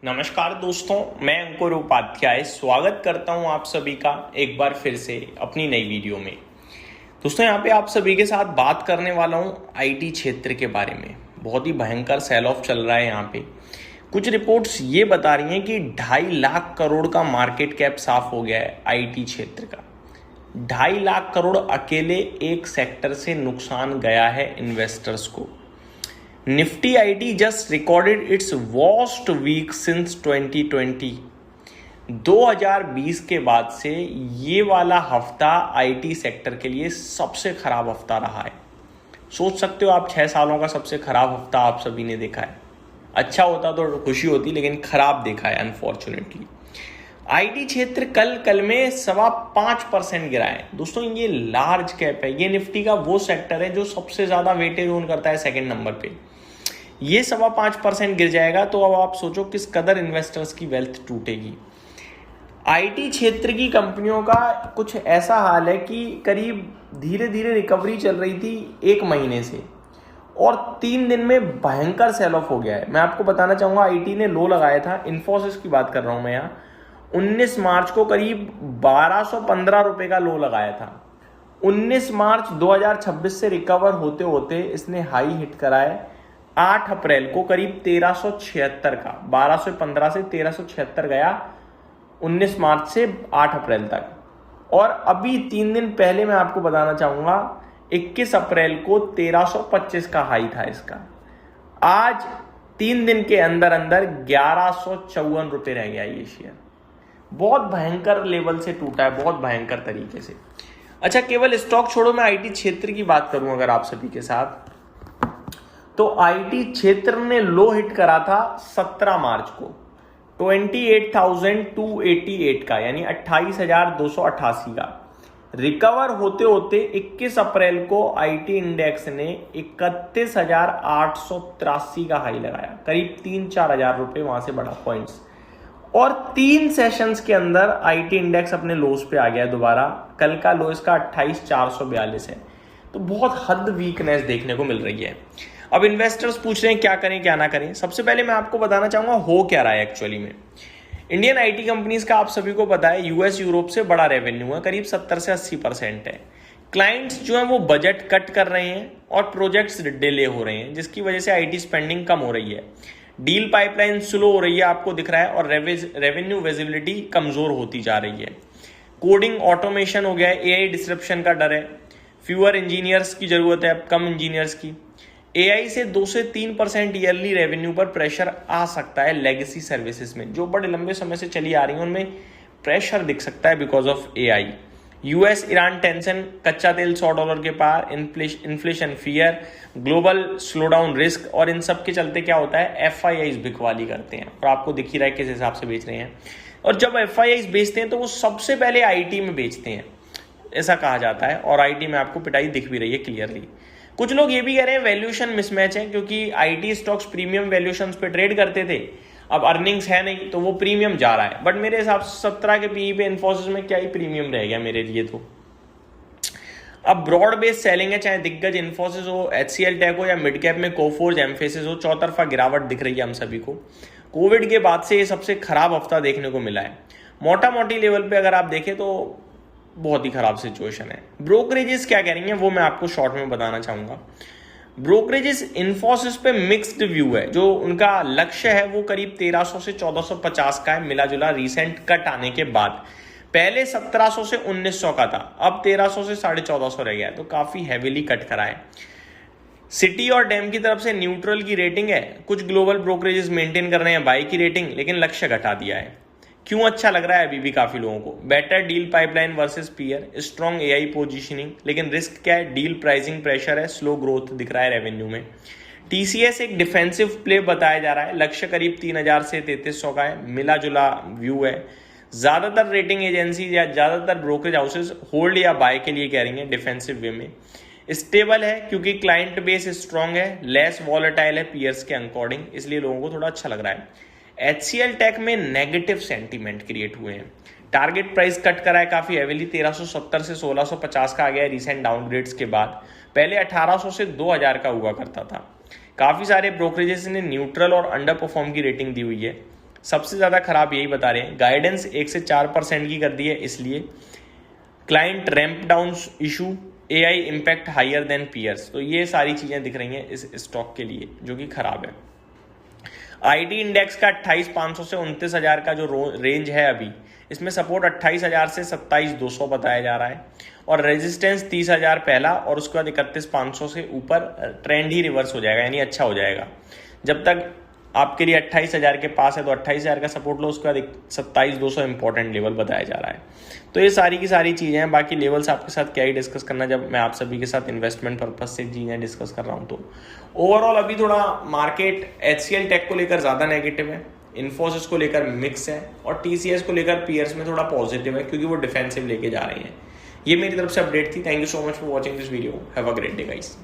नमस्कार दोस्तों, मैं अंकुर उपाध्याय स्वागत करता हूं आप सभी का एक बार फिर से अपनी नई वीडियो में। दोस्तों, यहाँ पे आप सभी के साथ बात करने वाला हूं आईटी क्षेत्र के बारे में। बहुत ही भयंकर सेल ऑफ चल रहा है यहाँ पे। कुछ रिपोर्ट्स ये बता रही हैं कि 2.5 लाख करोड़ का मार्केट कैप साफ हो गया है आईटी क्षेत्र का। 2.5 लाख करोड़ अकेले एक सेक्टर से नुकसान गया है इन्वेस्टर्स को। Nifty IT just recorded its worst week since 2020। 2020 के बाद से ये वाला हफ्ता आईटी सेक्टर के लिए सबसे खराब हफ्ता रहा है। सोच सकते हो आप, 6 सालों का सबसे खराब हफ्ता आप सभी ने देखा है। अच्छा होता तो खुशी होती, लेकिन खराब देखा है अनफॉर्चुनेटली। आईटी क्षेत्र कल में 5.25% गिरा है। दोस्तों, ये लार्ज कैप है। ये निफ्टी का वो सेक्टर है जो सबसे ज्यादा वेटेज ओन करता है सेकंड नंबर पे। ये 5.25% गिर जाएगा तो अब आप सोचो किस कदर इन्वेस्टर्स की वेल्थ टूटेगी। आईटी क्षेत्र की कंपनियों का कुछ ऐसा हाल है कि करीब धीरे धीरे रिकवरी चल रही थी 1 महीने से, और 3 दिन में भयंकर सेल ऑफ हो गया है। मैं आपको बताना चाहूंगा, आईटी ने लो लगाया था, इन्फोसिस की बात कर रहा हूं मैं यहाँ, 19 मार्च को करीब 1215 रुपए का लो लगाया था। 19 मार्च 2026 से रिकवर होते होते इसने हाई हिट करा है 8 अप्रैल को करीब 1376 का। 1215 से 1376 गया 19 मार्च से 8 अप्रैल तक। और अभी 3 दिन पहले मैं आपको बताना चाहूंगा, 21 अप्रैल को 1325 का हाई था इसका। आज 3 दिन के अंदर अंदर 1154 रुपए रह गया ये शेयर। बहुत भयंकर लेवल से टूटा है, बहुत भयंकर तरीके से। अच्छा, केवल स्टॉक छोड़ो, मैं आईटी क्षेत्र की बात करूं अगर आप सभी के साथ, तो आईटी क्षेत्र ने लो हिट करा था 17 मार्च को 28,288 का, यानी 28,288 का। रिकवर होते होते 21 अप्रैल को आईटी इंडेक्स ने 31,883 का हाई लगाया, करीब 3-4 हजार रुपए वहां से बढ़ा पॉइंट्स। और 3 सेशंस के अंदर आईटी इंडेक्स अपने लोस पे आ गया दोबारा। कल का लो इसका 28,442 है। तो बहुत हद वीकनेस देखने को मिल रही है। अब इन्वेस्टर्स पूछ रहे हैं क्या करें क्या ना करें। सबसे पहले मैं आपको बताना चाहूंगा हो क्या रहा है एक्चुअली में। इंडियन आईटी कंपनीज का आप सभी को पता है यूएस यूरोप से बड़ा रेवेन्यू है, करीब 70 से 80% है। क्लाइंट्स जो है वो बजट कट कर रहे हैं और प्रोजेक्ट्स डिले हो रहे हैं, जिसकी वजह से आईटी स्पेंडिंग कम हो रही है। डील पाइपलाइन स्लो हो रही है, आपको दिख रहा है, और रेवेन्यू विजिबिलिटी कमजोर होती जा रही है। कोडिंग ऑटोमेशन हो गया है, एआई डिसरप्शन का डर है, फ्यूअर इंजीनियर्स की जरूरत है, अब कम इंजीनियर्स की। एआई से 2 से 3% ईयरली रेवेन्यू पर प्रेशर आ सकता है लेगेसी सर्विसेज में, जो बड़े लंबे समय से चली आ रही हैं, उनमें प्रेशर दिख सकता है because of AI. US Iran tension, कच्चा तेल $100 के पार, inflation fear, global slowdown risk, और इन सब के चलते क्या होता है, एफआईआईज बिकवाली करते हैं, और आपको दिख ही रहा है किस हिसाब से बेच रहे हैं। और जब एफआईआईज बेचते हैं तो वो सबसे पहले आईटी में बेचते हैं, ऐसा कहा जाता है, और आईटी में आपको पिटाई दिख भी रही है क्लियरली। कुछ लोग ये भी कह रहे हैं वैल्यूएशन मिसमैच है, क्योंकि आईटी स्टॉक्स प्रीमियम वैल्यूएशंस पे ट्रेड करते थे, अब अर्निंग्स है नहीं तो वो प्रीमियम जा रहा है। बट मेरे हिसाब से 17 के पीई पे इन्फोसिस में क्या ही प्रीमियम रह गया मेरे लिए तो। अब ब्रॉड बेस्ड सेलिंग है, चाहे दिग्गज इन्फोसिस हो, एचसीएल टेक हो, या मिड कैप में कोफोर्ज, एम्फेसिस हो, चौतरफा गिरावट दिख रही है हम सभी को। कोविड के बाद से ये सबसे खराब हफ्ता देखने को मिला है। मोटा मोटी लेवल पे अगर आप देखें तो बहुत ही खराब सिचुएशन है। ब्रोकरेजेस क्या कह रही हैं वो मैं आपको शॉर्ट में बताना चाहूंगा। ब्रोकरेजेस इन्फोसिस पे मिक्स्ड व्यू है। जो उनका लक्ष्य है वो करीब 1300 से 1450 का है, मिला जुला रिसेंट कट आने के बाद। पहले 1700 से 1900 का था, अब 1300 से 1450 रह गया है, तो काफी हैवीली कट करा है। सिटी और डैम की तरफ से न्यूट्रल की रेटिंग है। कुछ ग्लोबल ब्रोकरेजेस मेंटेन कर रहे हैं बाई की रेटिंग, लेकिन लक्ष्य घटा दिया है। क्यों अच्छा लग रहा है अभी भी काफी लोगों को? Better deal pipeline versus peer, strong AI positioning, लेकिन रिस्क क्या है, डील प्राइसिंग प्रेशर है, स्लो ग्रोथ दिख रहा है रेवेन्यू में। टीसीएस एक डिफेंसिव प्ले बताया जा रहा है, लक्ष्य करीब 3000 से 3300 का है, मिला जुला व्यू है। ज्यादातर रेटिंग एजेंसी या ज्यादातर ब्रोकरेज हाउसेस होल्ड या बाय के लिए कह रही हैं डिफेंसिव वे में। स्टेबल है क्योंकि क्लाइंट बेस स्ट्रॉन्ग है, लेस वॉलेटाइल है पीयर्स के अकॉर्डिंग, इसलिए लोगों को थोड़ा अच्छा लग रहा है। एचसीएल टेक में नेगेटिव सेंटीमेंट क्रिएट हुए हैं। टारगेट प्राइस कट करा है काफी हेवीली, 1370 से 1650 का आ गया है रिसेंट डाउनग्रेड्स के बाद। पहले 1800 से 2000 का हुआ करता था। काफी सारे ब्रोकरेजेस ने न्यूट्रल और अंडर परफॉर्म की रेटिंग दी हुई है। सबसे ज़्यादा खराब यही बता रहे हैं, गाइडेंस 1 से 4% की कर दी है इसलिए, client ramp down issue, AI impact higher than peers. तो ये सारी चीज़ें दिख रही हैं इस स्टॉक के लिए जो कि खराब है। IT इंडेक्स का 28,500 से 29,000 का जो रेंज है अभी, इसमें सपोर्ट 28,000 से 27,200 बताया जा रहा है और रेजिस्टेंस 30,000 पहला और उसके बाद 31,500 से ऊपर ट्रेंड ही रिवर्स हो जाएगा, यानी अच्छा हो जाएगा। जब तक आपके लिए 28,000 के पास है तो 28,000 का सपोर्ट लो, उसके बाद 27,200 इंपॉर्टेंट लेवल बताया जा रहा है। तो ये सारी की सारी चीज़ें हैं। बाकी लेवल्स आपके साथ क्या ही डिस्कस करना जब मैं आप सभी के साथ इन्वेस्टमेंट पर्पज से चीज़ें डिस्कस कर रहा हूँ। तो ओवरऑल अभी थोड़ा मार्केट HCL टेक को लेकर ज़्यादा नेगेटिव है, इन्फोसिस को लेकर मिक्स है और TCS को लेकर पीयर्स में थोड़ा पॉजिटिव है क्योंकि वो डिफेंसिव लेके जा रही हैं। ये मेरी तरफ से अपडेट थी। Thank you so much for watching this video. Have a great day guys.